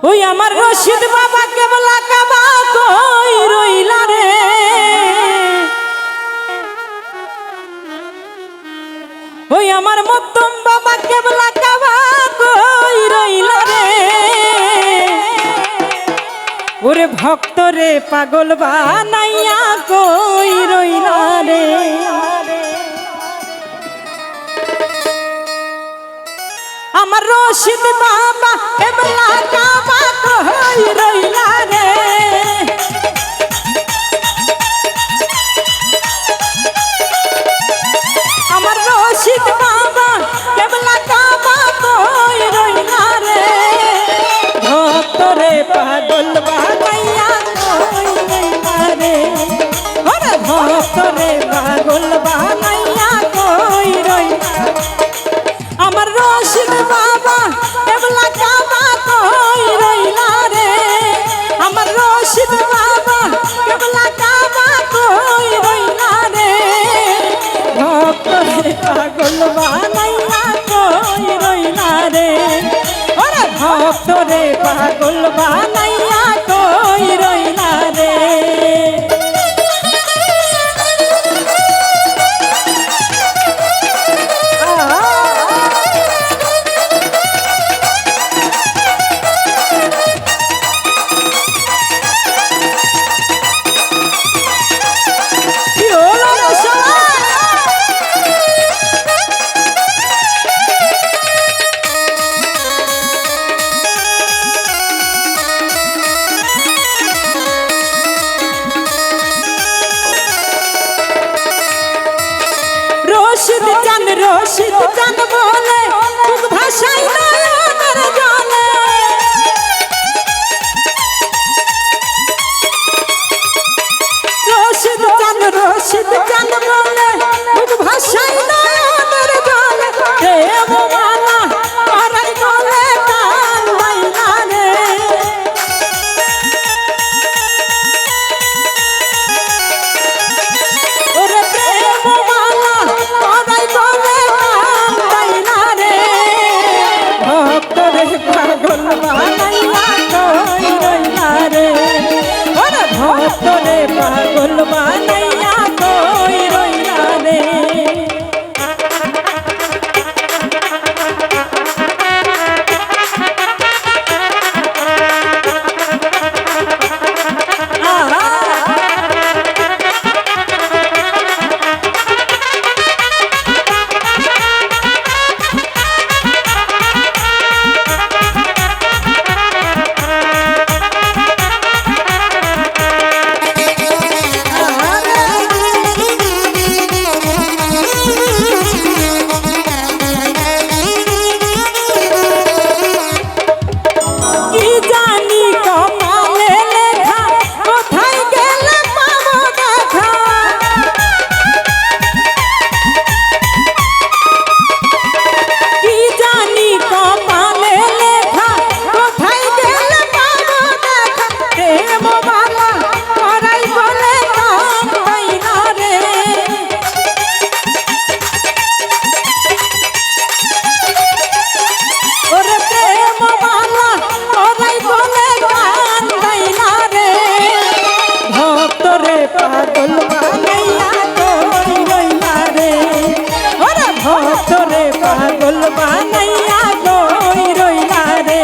ওই আমার রশিদ বাবা কেবলা কাবা কই রইলা রে, ওই আমার মধ্যম বাবা কেবলা কাবা কই রইলা রে। ওরে ভক্ত রে পাগল বানাইয়া কই রইলা রে। আমার রশিদ বাবা কেবলা কাবা কই রইলা রে, আমার রশিদ বাবা কেবলা কাবা কই রইলা রে। ভক্ত রে পাগল বানাইয়া কই রইলা রে, ওরে ভক্ত রে পাগল বানাইয়া কই রইলা। আমার রশিদ বাবা কেবলা কাবা কই রইলা রে, আমার রশিদ বাবা কেবলা কাবা কই রইলা রে। ভক্ত রে পাগল বানাইয়া কই রইলা রে, ওরে ভক্ত রে পাগল বানাইয়া কই রইলা রে। রশিদ চান বলে মুখ ভাষাই নয়নের জলে, রশিদ চান বলে মুখ ভাষাই নয়নের জলে। প্রেম মালা পরাই গলে কান বাইলা রে, ওরে প্রেম মালা পরাই গলে কান বাইলা রে। ভক্ত রে পাগল বানাইয়া কই রইলা রে, ওরে ভক্ত রে পাগল বানাইয়া কই রইলা রে। পাগল বানাইয়া কই রইলা রে, ওরে ভক্ত রে পাগল বানাইয়া কই রইলা রে।